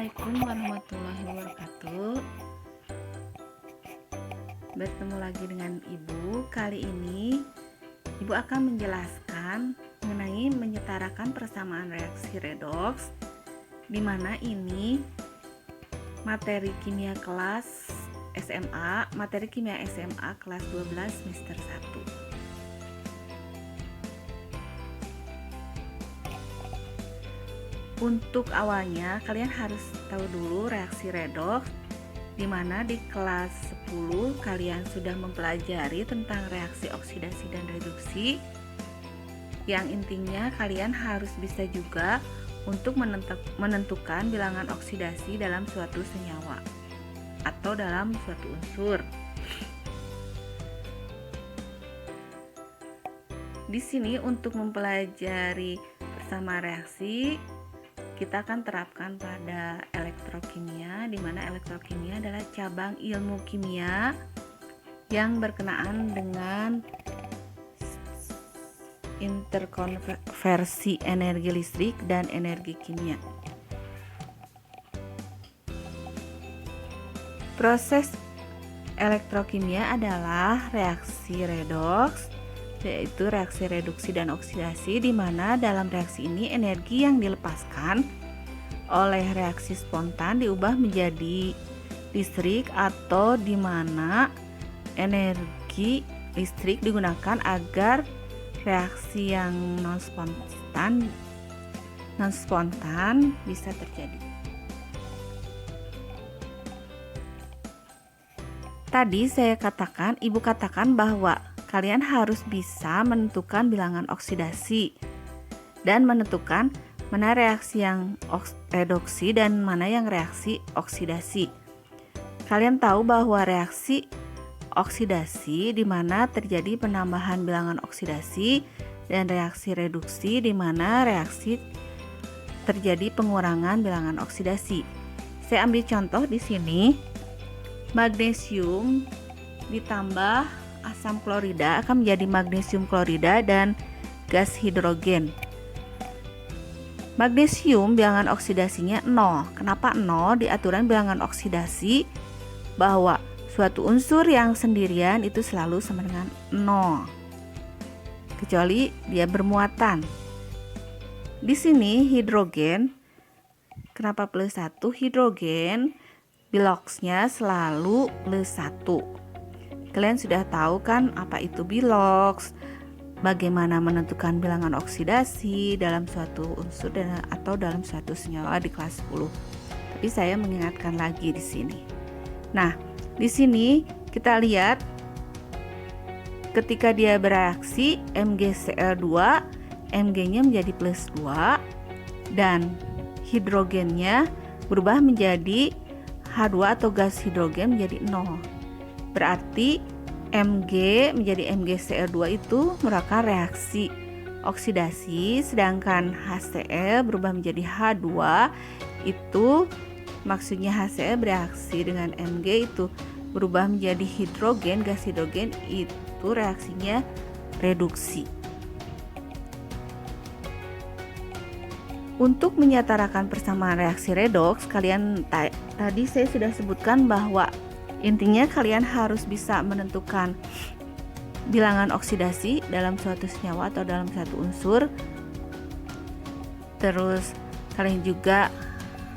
Assalamualaikum warahmatullahi wabarakatuh. Bertemu lagi dengan Ibu. Kali ini Ibu akan menjelaskan mengenai menyetarakan persamaan reaksi redoks, di mana ini materi kimia kelas SMA, materi kimia SMA kelas 12 semester 1. Untuk awalnya kalian harus tahu dulu reaksi redoks, di mana di kelas 10 kalian sudah mempelajari tentang reaksi oksidasi dan reduksi, yang intinya kalian harus bisa juga untuk menentukan bilangan oksidasi dalam suatu senyawa atau dalam suatu unsur. Di sini untuk mempelajari persamaan reaksi, kita akan terapkan pada elektrokimia, di mana elektrokimia adalah cabang ilmu kimia yang berkenaan dengan interkonversi energi listrik dan energi kimia. Proses elektrokimia adalah reaksi redoks, yaitu reaksi reduksi dan oksidasi, di mana dalam reaksi ini energi yang dilepaskan oleh reaksi spontan diubah menjadi listrik, atau di mana energi listrik digunakan agar reaksi yang non spontan bisa terjadi. Tadi Ibu katakan bahwa kalian harus bisa menentukan bilangan oksidasi dan menentukan mana reaksi yang reduksi dan mana yang reaksi oksidasi. Kalian tahu bahwa reaksi oksidasi di mana terjadi penambahan bilangan oksidasi, dan reaksi reduksi di mana reaksi terjadi pengurangan bilangan oksidasi. Saya ambil contoh di sini, magnesium ditambah asam klorida akan menjadi magnesium klorida dan gas hidrogen. Magnesium bilangan oksidasinya 0. Kenapa 0? Di aturan bilangan oksidasi bahwa suatu unsur yang sendirian itu selalu sama dengan 0, kecuali dia bermuatan. Di sini hidrogen, kenapa plus 1? Hidrogen biloxnya selalu plus 1. Kalian sudah tahu kan apa itu bilox, bagaimana menentukan bilangan oksidasi dalam suatu unsur atau dalam suatu senyawa di kelas 10. Tapi saya mengingatkan lagi di sini. Nah, di sini kita lihat ketika dia bereaksi MgCl2, Mg-nya menjadi plus 2 dan hidrogennya berubah menjadi H2 atau gas hidrogen menjadi 0. Berarti Mg menjadi MgCl2 itu merupakan reaksi oksidasi, sedangkan HCl berubah menjadi H2, itu maksudnya HCl bereaksi dengan Mg itu berubah menjadi hidrogen, gas hidrogen, itu reaksinya reduksi. Untuk menyetarakan persamaan reaksi redoks, tadi saya sudah sebutkan bahwa intinya kalian harus bisa menentukan bilangan oksidasi dalam suatu senyawa atau dalam satu unsur. Terus kalian juga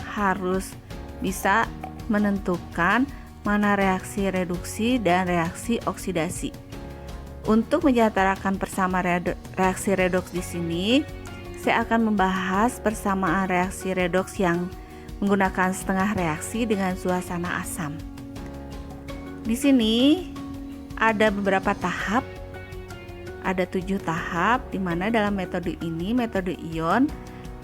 harus bisa menentukan mana reaksi reduksi dan reaksi oksidasi. Untuk menyetarakan persamaan reaksi redoks di sini, saya akan membahas persamaan reaksi redoks yang menggunakan setengah reaksi dengan suasana asam. Di sini ada beberapa tahap, ada 7 tahap, di mana dalam metode ini, metode ion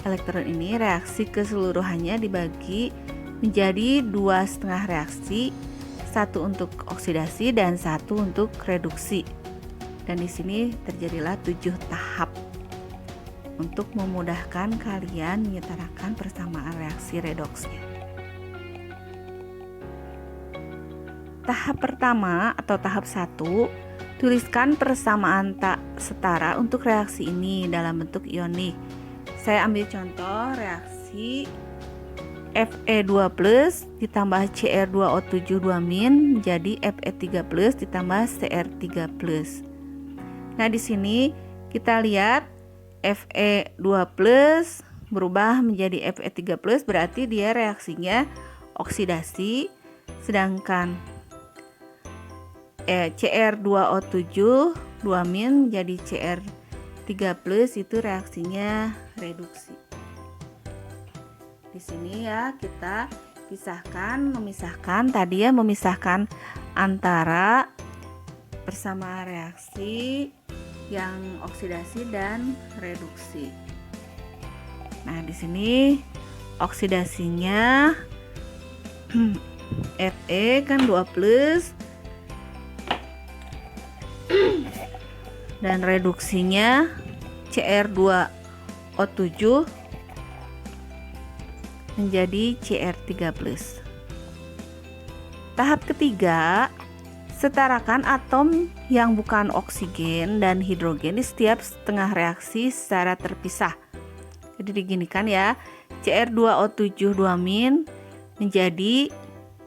elektron ini, reaksi keseluruhannya dibagi menjadi 2,5 reaksi, 1 untuk oksidasi dan 1 untuk reduksi. Dan di sini terjadilah 7 tahap untuk memudahkan kalian menyetarakan persamaan reaksi redoksnya. Tahap pertama atau tahap 1, tuliskan persamaan tak setara untuk reaksi ini dalam bentuk ionik. Saya ambil contoh reaksi Fe2+ ditambah Cr2O7 2- menjadi Fe3+ ditambah Cr3+. Nah, di sini kita lihat Fe2+ berubah menjadi Fe3+, berarti dia reaksinya oksidasi, sedangkan Cr2O7 2- menjadi Cr3+ itu reaksinya reduksi. Di sini ya kita memisahkan tadi ya, memisahkan antara persamaan reaksi yang oksidasi dan reduksi. Nah, di sini oksidasinya Fe kan 2+ dan reduksinya Cr2O7 menjadi Cr3+. Tahap ketiga, setarakan atom yang bukan oksigen dan hidrogen di setiap setengah reaksi secara terpisah. Jadi diginikan ya, Cr2O7 2- menjadi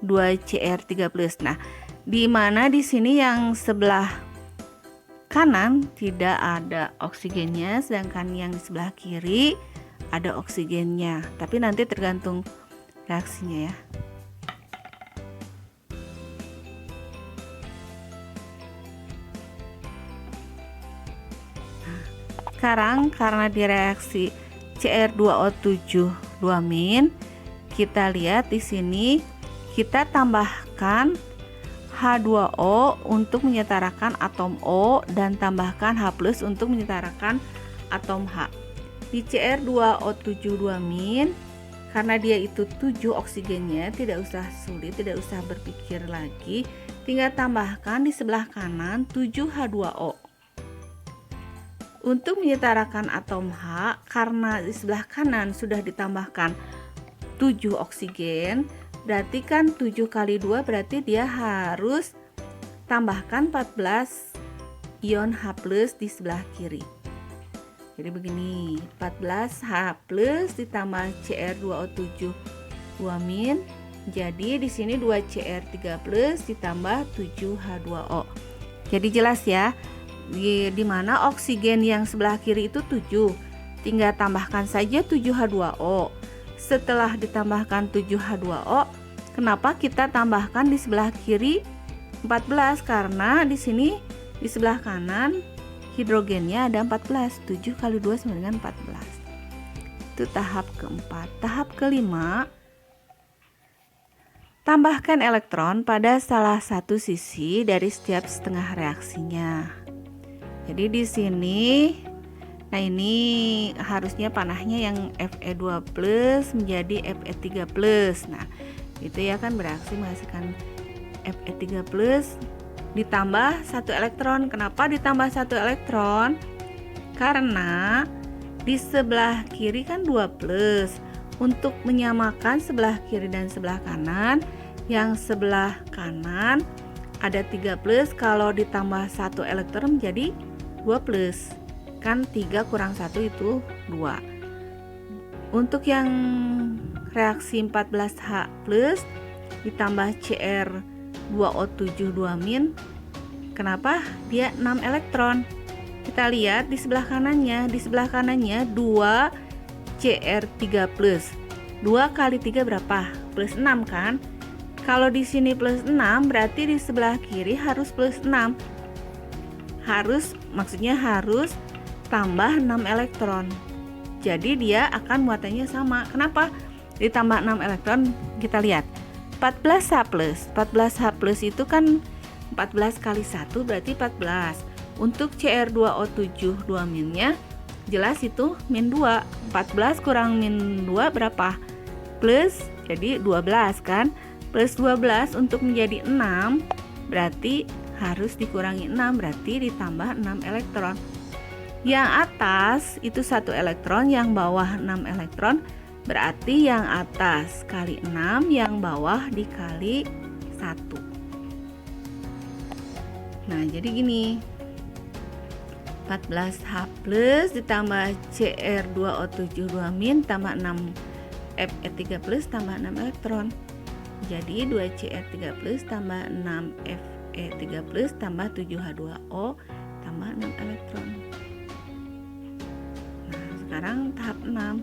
2Cr3+. Nah, di mana di sini yang sebelah kanan tidak ada oksigennya, sedangkan yang di sebelah kiri ada oksigennya, tapi nanti tergantung reaksinya ya. Sekarang karena di reaksi Cr2O7 2-, kita lihat di sini kita tambahkan H2O untuk menyetarakan atom O dan tambahkan H+ untuk menyetarakan atom H. Di Cr2O7 2-, karena dia itu 7 oksigennya, tidak usah sulit, tidak usah berpikir lagi, tinggal tambahkan di sebelah kanan 7 H2O. Untuk menyetarakan atom H, karena di sebelah kanan sudah ditambahkan 7 oksigen, berarti kan 7 kali 2 berarti dia harus tambahkan 14 ion H+ di sebelah kiri. Jadi begini, 14H+ ditambah Cr2O7 2-, jadi di sini 2Cr3+ ditambah 7H2O. Jadi jelas ya, di mana oksigen yang sebelah kiri itu 7, tinggal tambahkan saja 7H2O. Setelah ditambahkan 7H2O, kenapa kita tambahkan di sebelah kiri 14? Karena di sini di sebelah kanan hidrogennya ada 14, 7 kali 2 sama dengan 14. Itu tahap keempat. Tahap kelima, tambahkan elektron pada salah satu sisi dari setiap setengah reaksinya. Jadi di sini, nah ini harusnya panahnya yang Fe2+ menjadi Fe3+. Nah, itu ya kan bereaksi menghasilkan Fe3+ ditambah 1 elektron. Kenapa ditambah 1 elektron? Karena di sebelah kiri kan 2+. Untuk menyamakan sebelah kiri dan sebelah kanan, yang sebelah kanan ada 3+, kalau ditambah 1 elektron menjadi 2+. Kan 3 kurang 1 itu 2. Untuk yang reaksi 14H+ ditambah Cr2O7 2-, kenapa dia 6 elektron? Kita lihat di sebelah kanannya, 2 Cr3+. 2 kali 3 berapa? Plus 6 kan? Kalau di sini plus 6 berarti di sebelah kiri harus plus 6. Maksudnya harus tambah 6 elektron. Jadi dia akan muatannya sama. Kenapa? Ditambah 6 elektron, kita lihat. 14H+. 14H+ itu kan 14 kali 1 berarti 14. Untuk Cr2O7 2-nya jelas itu -2. 14 kurang -2 berapa? Plus, jadi 12 kan? Plus 12 untuk menjadi 6 berarti harus dikurangi 6, berarti ditambah 6 elektron. Yang atas itu 1 elektron, yang bawah 6 elektron, berarti yang atas kali 6, yang bawah dikali 1. Nah, jadi gini, 14H+ ditambah Cr2O7 2- tambah 6 Fe3+ tambah 6 elektron. Jadi 2Cr3+ tambah 6 Fe3+ tambah 7H2O tambah 6 elektron. Nah, sekarang tahap 6.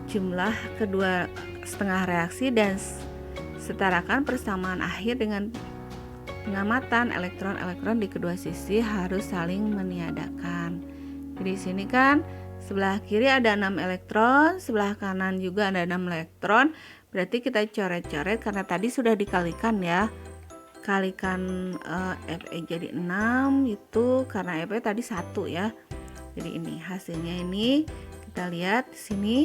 Jumlah kedua setengah reaksi dan setarakan persamaan akhir dengan pengamatan elektron-elektron di kedua sisi harus saling meniadakan. Jadi di sini kan sebelah kiri ada 6 elektron, sebelah kanan juga ada 6 elektron. Berarti kita coret-coret karena tadi sudah dikalikan ya. Kalikan Fe jadi 6 itu karena Fe tadi 1 ya. Jadi ini hasilnya ini kita lihat di sini.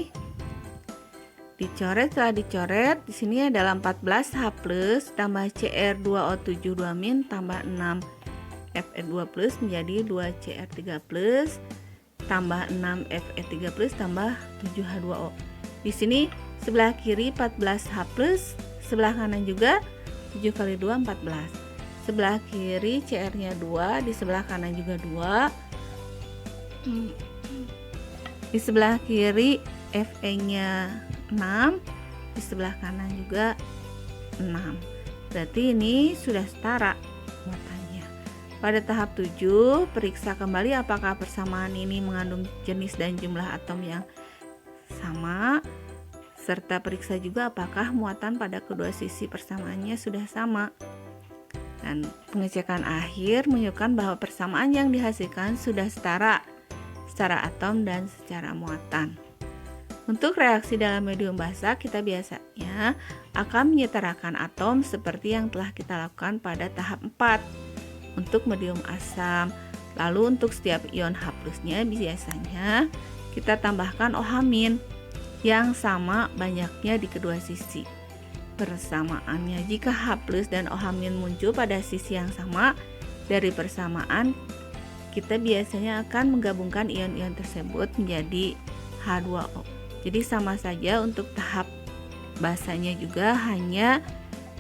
Dicoret, setelah dicoret di sini adalah 14H+ tambah Cr2O7 2- tambah 6 Fe2+ menjadi 2Cr3+ tambah 6 Fe3+ tambah 7H2O. Di sini sebelah kiri 14H+, sebelah kanan juga 7 kali 2 14. Sebelah kiri Cr-nya 2, di sebelah kanan juga 2. Di sebelah kiri Fe-nya 6, di sebelah kanan juga 6. Berarti ini sudah setara muatannya. Pada tahap 7, periksa kembali apakah persamaan ini mengandung jenis dan jumlah atom yang sama, serta periksa juga apakah muatan pada kedua sisi persamaannya sudah sama. Dan pengecekan akhir menunjukkan bahwa persamaan yang dihasilkan sudah setara secara atom dan secara muatan. Untuk reaksi dalam medium basah, kita biasanya akan menyetarakan atom seperti yang telah kita lakukan pada tahap 4 untuk medium asam. Lalu untuk setiap ion H+-nya biasanya kita tambahkan OH- yang sama banyaknya di kedua sisi. Persamaannya, jika H+ dan OH- muncul pada sisi yang sama dari persamaan, kita biasanya akan menggabungkan ion-ion tersebut menjadi H2O. Jadi sama saja untuk tahap basahnya juga, hanya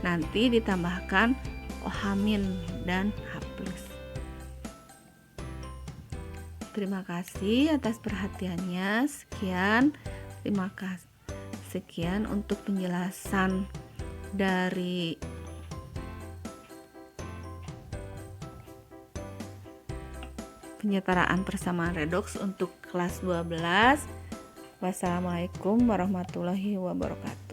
nanti ditambahkan OH- dan H+. Terima kasih atas perhatiannya. Terima kasih. Sekian untuk penjelasan dari penyetaraan persamaan redoks untuk kelas 12. Wassalamualaikum warahmatullahi wabarakatuh.